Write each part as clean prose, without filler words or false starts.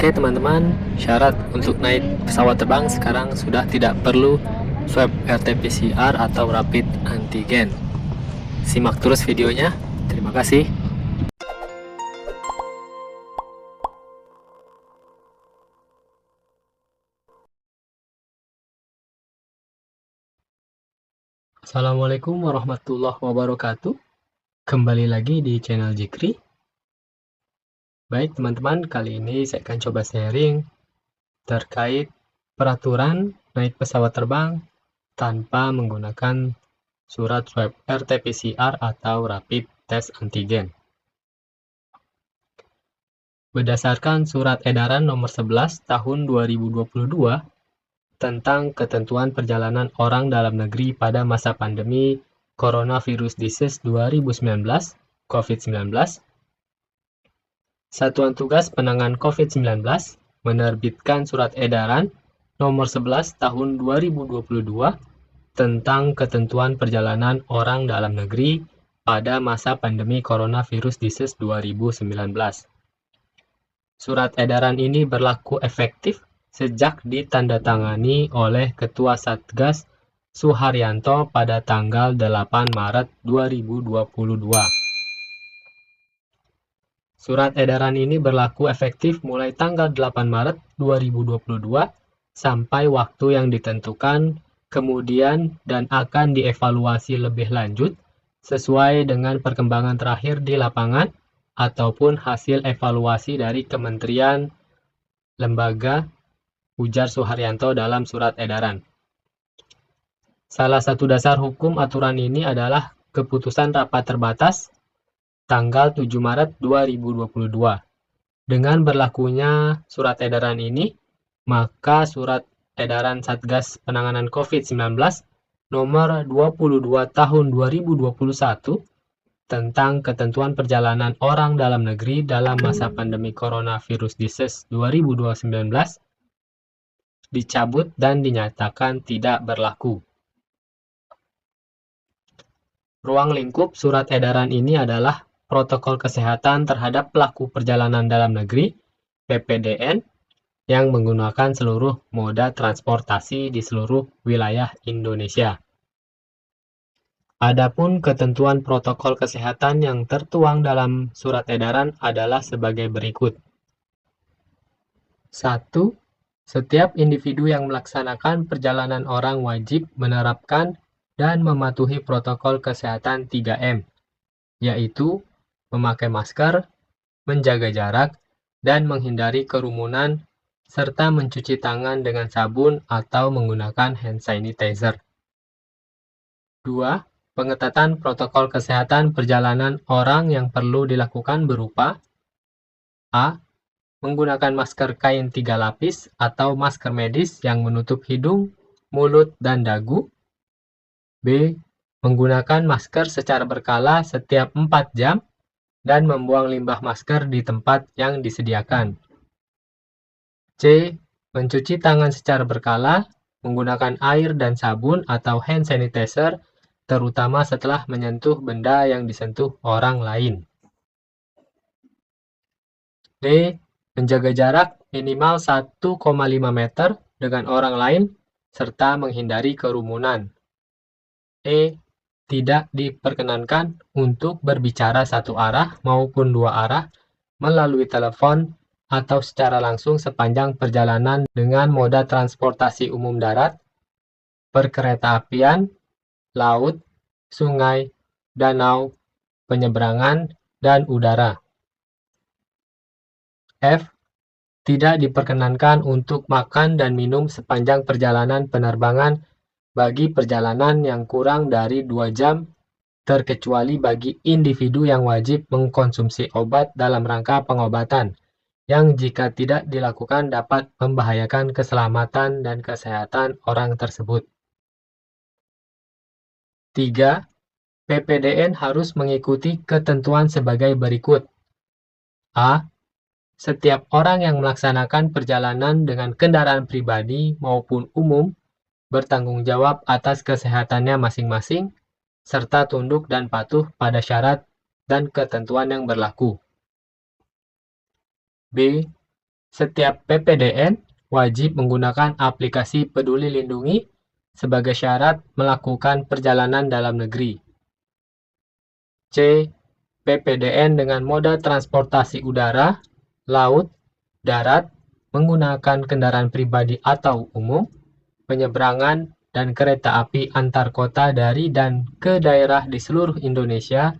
Oke teman-teman, syarat untuk naik pesawat terbang sekarang sudah tidak perlu swab RT-PCR atau rapid antigen. Simak terus videonya. Terima kasih. Assalamualaikum warahmatullahi wabarakatuh. Kembali lagi di channel Jikri. Baik teman-teman, kali ini saya akan coba sharing terkait peraturan naik pesawat terbang tanpa menggunakan surat swab RT-PCR atau rapid test antigen. Berdasarkan Surat Edaran Nomor 11 Tahun 2022 tentang ketentuan perjalanan orang dalam negeri pada masa pandemi Coronavirus Disease 2019 (COVID-19), Satuan Tugas Penanganan COVID-19 menerbitkan Surat Edaran Nomor 11 Tahun 2022 tentang ketentuan perjalanan orang dalam negeri pada masa pandemi Coronavirus Disease 2019. Surat edaran ini berlaku efektif sejak ditandatangani oleh Ketua Satgas Suharyanto pada tanggal 8 Maret 2022. Surat edaran ini berlaku efektif mulai tanggal 8 Maret 2022 sampai waktu yang ditentukan kemudian dan akan dievaluasi lebih lanjut sesuai dengan perkembangan terakhir di lapangan ataupun hasil evaluasi dari kementerian, lembaga, ujar Suharyanto dalam surat edaran. Salah satu dasar hukum aturan ini adalah keputusan rapat terbatas tanggal 7 Maret 2022. Dengan berlakunya surat edaran ini, maka surat edaran Satgas Penanganan COVID-19 nomor 22 tahun 2021 tentang ketentuan perjalanan orang dalam negeri dalam masa pandemi Coronavirus Disease 2019 dicabut dan dinyatakan tidak berlaku. Ruang lingkup surat edaran ini adalah protokol kesehatan terhadap pelaku perjalanan dalam negeri (PPDN) yang menggunakan seluruh moda transportasi di seluruh wilayah Indonesia. Adapun ketentuan protokol kesehatan yang tertuang dalam surat edaran adalah sebagai berikut. 1. Setiap individu yang melaksanakan perjalanan orang wajib menerapkan dan mematuhi protokol kesehatan 3M, yaitu memakai masker, menjaga jarak, dan menghindari kerumunan, serta mencuci tangan dengan sabun atau menggunakan hand sanitizer. 2. Pengetatan protokol kesehatan perjalanan orang yang perlu dilakukan berupa A. Menggunakan masker kain 3 lapis atau masker medis yang menutup hidung, mulut, dan dagu. B. Menggunakan masker secara berkala setiap 4 jam dan membuang limbah masker di tempat yang disediakan. C. Mencuci tangan secara berkala menggunakan air dan sabun atau hand sanitizer, terutama setelah menyentuh benda yang disentuh orang lain. D. Menjaga jarak minimal 1,5 meter dengan orang lain, serta menghindari kerumunan. E. Tidak diperkenankan untuk berbicara satu arah maupun dua arah melalui telepon atau secara langsung sepanjang perjalanan dengan moda transportasi umum darat, perkeretaapian, laut, sungai, danau, penyeberangan, dan udara. F. Tidak diperkenankan untuk makan dan minum sepanjang perjalanan penerbangan bagi perjalanan yang kurang dari 2 jam, terkecuali bagi individu yang wajib mengkonsumsi obat dalam rangka pengobatan, yang jika tidak dilakukan dapat membahayakan keselamatan dan kesehatan orang tersebut. 3. PPDN harus mengikuti ketentuan sebagai berikut. A. Setiap orang yang melaksanakan perjalanan dengan kendaraan pribadi maupun umum bertanggung jawab atas kesehatannya masing-masing, serta tunduk dan patuh pada syarat dan ketentuan yang berlaku. B. Setiap PPDN wajib menggunakan aplikasi Peduli Lindungi sebagai syarat melakukan perjalanan dalam negeri. C. PPDN dengan moda transportasi udara, laut, darat, menggunakan kendaraan pribadi atau umum, penyeberangan, dan kereta api antar kota dari dan ke daerah di seluruh Indonesia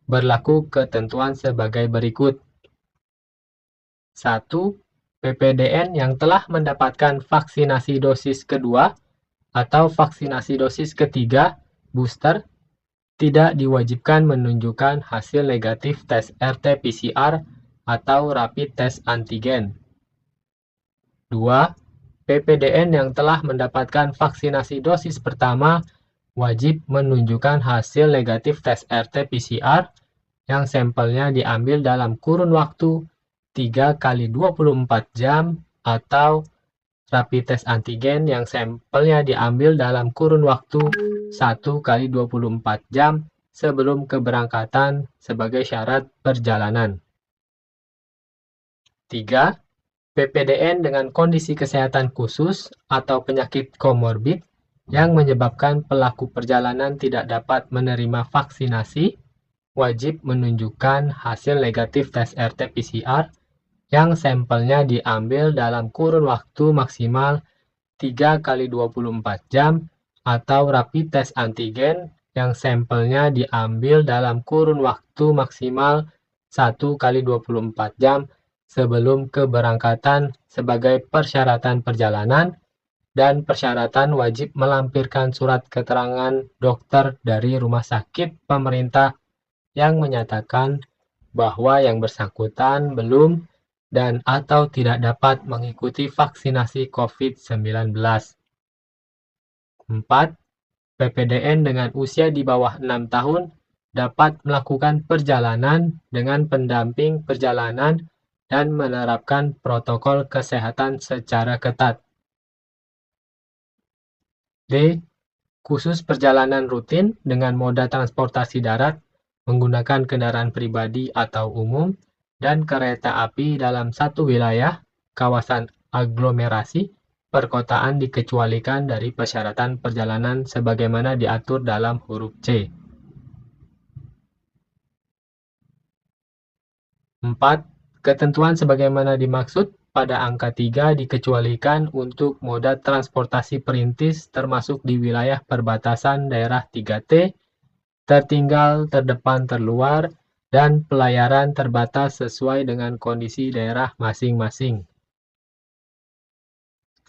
berlaku ketentuan sebagai berikut. 1. PPDN yang telah mendapatkan vaksinasi dosis kedua atau vaksinasi dosis ketiga booster tidak diwajibkan menunjukkan hasil negatif tes RT-PCR atau rapid test antigen. 2. PPDN yang telah mendapatkan vaksinasi dosis pertama wajib menunjukkan hasil negatif tes RT-PCR yang sampelnya diambil dalam kurun waktu 3 kali 24 jam atau rapid test antigen yang sampelnya diambil dalam kurun waktu 1 kali 24 jam sebelum keberangkatan sebagai syarat perjalanan. 3. PPDN dengan kondisi kesehatan khusus atau penyakit komorbid yang menyebabkan pelaku perjalanan tidak dapat menerima vaksinasi wajib menunjukkan hasil negatif tes RT-PCR yang sampelnya diambil dalam kurun waktu maksimal 3 kali 24 jam atau rapid test antigen yang sampelnya diambil dalam kurun waktu maksimal 1 kali 24 jam sebelum keberangkatan sebagai persyaratan perjalanan dan persyaratan wajib melampirkan surat keterangan dokter dari rumah sakit pemerintah yang menyatakan bahwa yang bersangkutan belum dan atau tidak dapat mengikuti vaksinasi COVID-19. 4. PPDN dengan usia di bawah 6 tahun dapat melakukan perjalanan dengan pendamping perjalanan dan menerapkan protokol kesehatan secara ketat. D. Khusus perjalanan rutin dengan moda transportasi darat menggunakan kendaraan pribadi atau umum dan kereta api dalam satu wilayah, kawasan aglomerasi, perkotaan dikecualikan dari persyaratan perjalanan sebagaimana diatur dalam huruf C. 4. Ketentuan sebagaimana dimaksud pada angka 3 dikecualikan untuk moda transportasi perintis termasuk di wilayah perbatasan daerah 3T, tertinggal, terdepan, terluar, dan pelayaran terbatas sesuai dengan kondisi daerah masing-masing.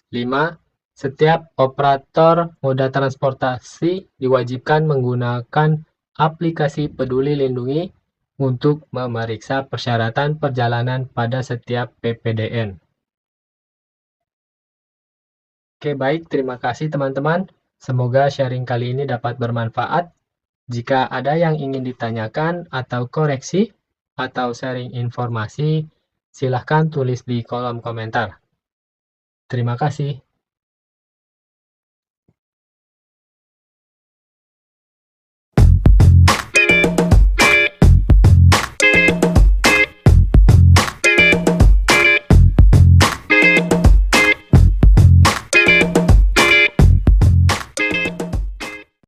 5. Setiap operator moda transportasi diwajibkan menggunakan aplikasi Peduli Lindungi untuk memeriksa persyaratan perjalanan pada setiap PPDN. Oke, baik. Terima kasih teman-teman. Semoga sharing kali ini dapat bermanfaat. Jika ada yang ingin ditanyakan atau koreksi atau sharing informasi, silahkan tulis di kolom komentar. Terima kasih.